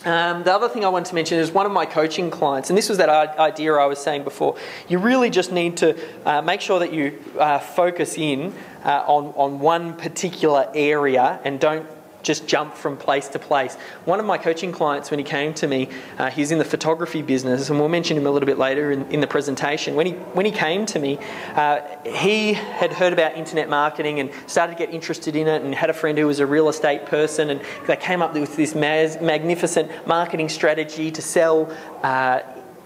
The other thing I want to mention is one of my coaching clients, and this was that idea I was saying before. You really just need to make sure that you focus in on one particular area and don't just jump from place to place. One of my coaching clients, when he came to me, he's in the photography business, and we'll mention him a little bit later in the presentation. When he came to me, he had heard about internet marketing and started to get interested in it, and had a friend who was a real estate person, and they came up with this magnificent marketing strategy to sell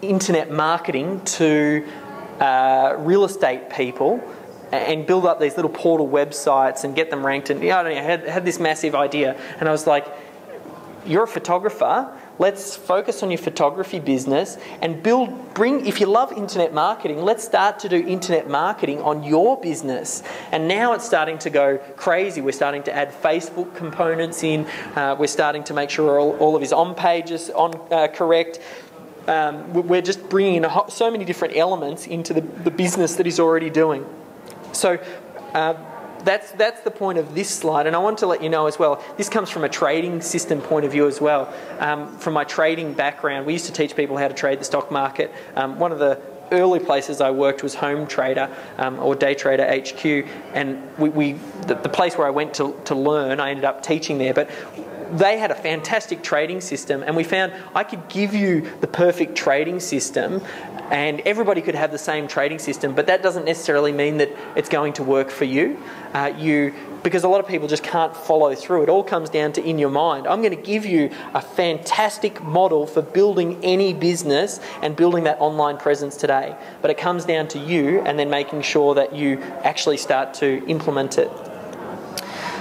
internet marketing to real estate people, and build up these little portal websites and get them ranked. And I don't know, I had this massive idea, and I was like, you're a photographer, let's focus on your photography business and if you love internet marketing, let's start to do internet marketing on your business. And now it's starting to go crazy. We're starting to add Facebook components in. We're starting to make sure all of his on pages correct. We're just bringing in so many different elements into the business that he's already doing. So that's the point of this slide, and I want to let you know as well, this comes from a trading system point of view as well. From my trading background, we used to teach people how to trade the stock market. One of the early places I worked was Home Trader or Day Trader HQ, and the place where I went to learn, I ended up teaching there, but they had a fantastic trading system, and we found I could give you the perfect trading system and everybody could have the same trading system, but that doesn't necessarily mean that it's going to work for you. Because a lot of people just can't follow through. It all comes down to in your mind. I'm going to give you a fantastic model for building any business and building that online presence today. But it comes down to you and then making sure that you actually start to implement it.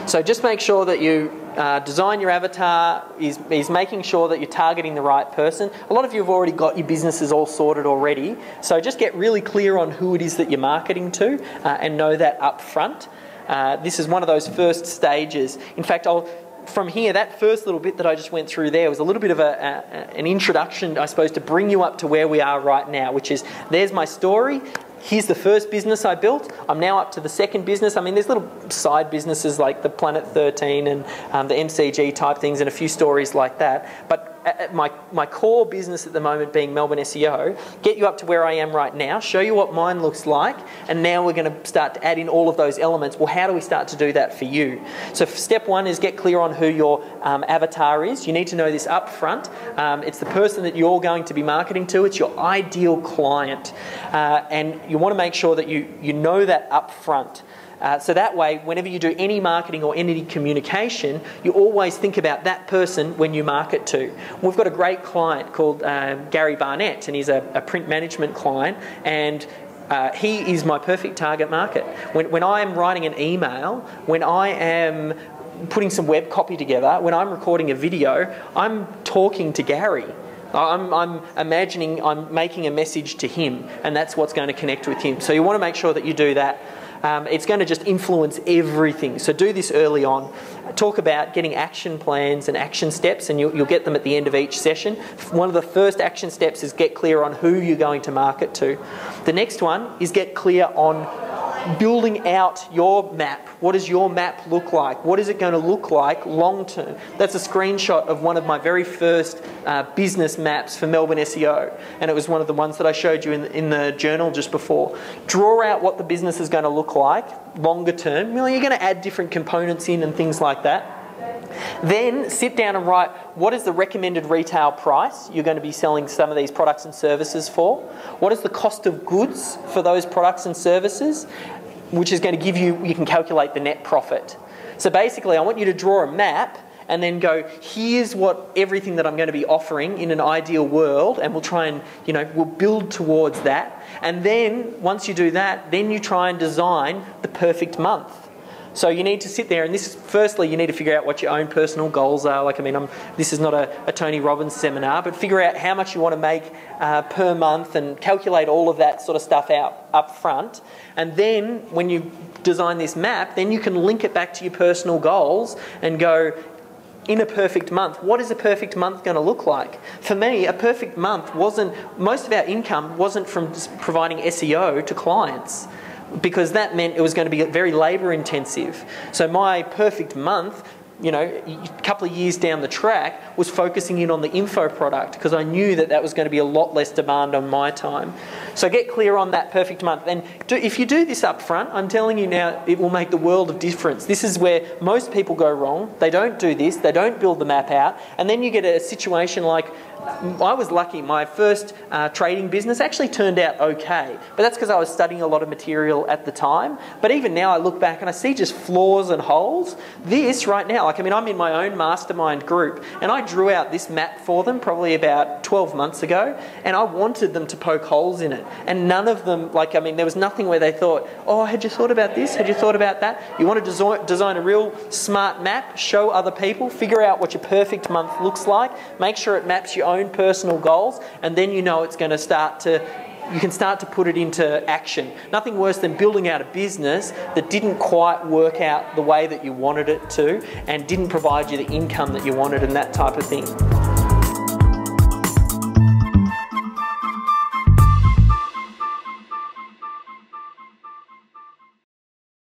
So just make sure that you design your avatar, is making sure that you're targeting the right person. A lot of you have already got your businesses all sorted already, so just get really clear on who it is that you're marketing to and know that up front. This is one of those first stages. In fact, from here, that first little bit that I just went through there was a little bit of an introduction, I suppose, to bring you up to where we are right now, which is, there's my story. Here's the first business I built. I'm now up to the second business. I mean, there's little side businesses like the Planet 13 and the MCG type things and a few stories like that. But my core business at the moment being Melbourne SEO, get you up to where I am right now, show you what mine looks like, and now we're going to start to add in all of those elements. Well, how do we start to do that for you? So step one is get clear on who your avatar is. You need to know this up front. It's the person that you're going to be marketing to. It's your ideal client. And you want to make sure that you know that up front. So that way, whenever you do any marketing or any communication, you always think about that person when you market to. We've got a great client called Gary Barnett, and he's a print management client, and he is my perfect target market. When I am writing an email, when I am putting some web copy together, when I'm recording a video, I'm talking to Gary. I'm imagining I'm making a message to him, and that's what's going to connect with him. So you want to make sure that you do that. It's going to just influence everything. So do this early on. Talk about getting action plans and action steps, and you'll get them at the end of each session. One of the first action steps is get clear on who you're going to market to. The next one is get clear on building out your map. What does your map look like? What is it going to look like long term? That's a screenshot of one of my very first business maps for Melbourne SEO, and it was one of the ones that I showed you in the journal just before. Draw out what the business is going to look like longer term. Well, you're going to add different components in and things like that. Then sit down and write what is the recommended retail price you're going to be selling some of these products and services for. What is the cost of goods for those products and services, which is going to give you can calculate the net profit. So basically, I want you to draw a map and then go, here's what everything that I'm going to be offering in an ideal world, and we'll try and, we'll build towards that. And then once you do that, then you try and design the perfect month. So you need to sit there, and firstly, you need to figure out what your own personal goals are. This is not a Tony Robbins seminar, but figure out how much you want to make per month and calculate all of that sort of stuff out up front. And then when you design this map, then you can link it back to your personal goals and go, in a perfect month, what is a perfect month going to look like? For me, a perfect month most of our income wasn't from providing SEO to clients, because that meant it was going to be very labour intensive. So my perfect month you know, a couple of years down the track, was focusing in on the info product because I knew that that was going to be a lot less demand on my time. So get clear on that perfect month. And if you do this up front, I'm telling you now, it will make the world of difference. This is where most people go wrong. They don't do this. They don't build the map out. And then you get a situation like, I was lucky. My first trading business actually turned out okay, but that's because I was studying a lot of material at the time. But even now I look back and I see just flaws and holes. This right now, like, I mean, I'm in my own mastermind group and I drew out this map for them probably about 12 months ago, and I wanted them to poke holes in it. And none of them, like, I mean, there was nothing where they thought, oh, had you thought about this? Had you thought about that? You want to design a real smart map, show other people, figure out what your perfect month looks like, make sure it maps your own personal goals, and then you know it's going to start to, you can start to put it into action. Nothing worse than building out a business that didn't quite work out the way that you wanted it to and didn't provide you the income that you wanted and that type of thing.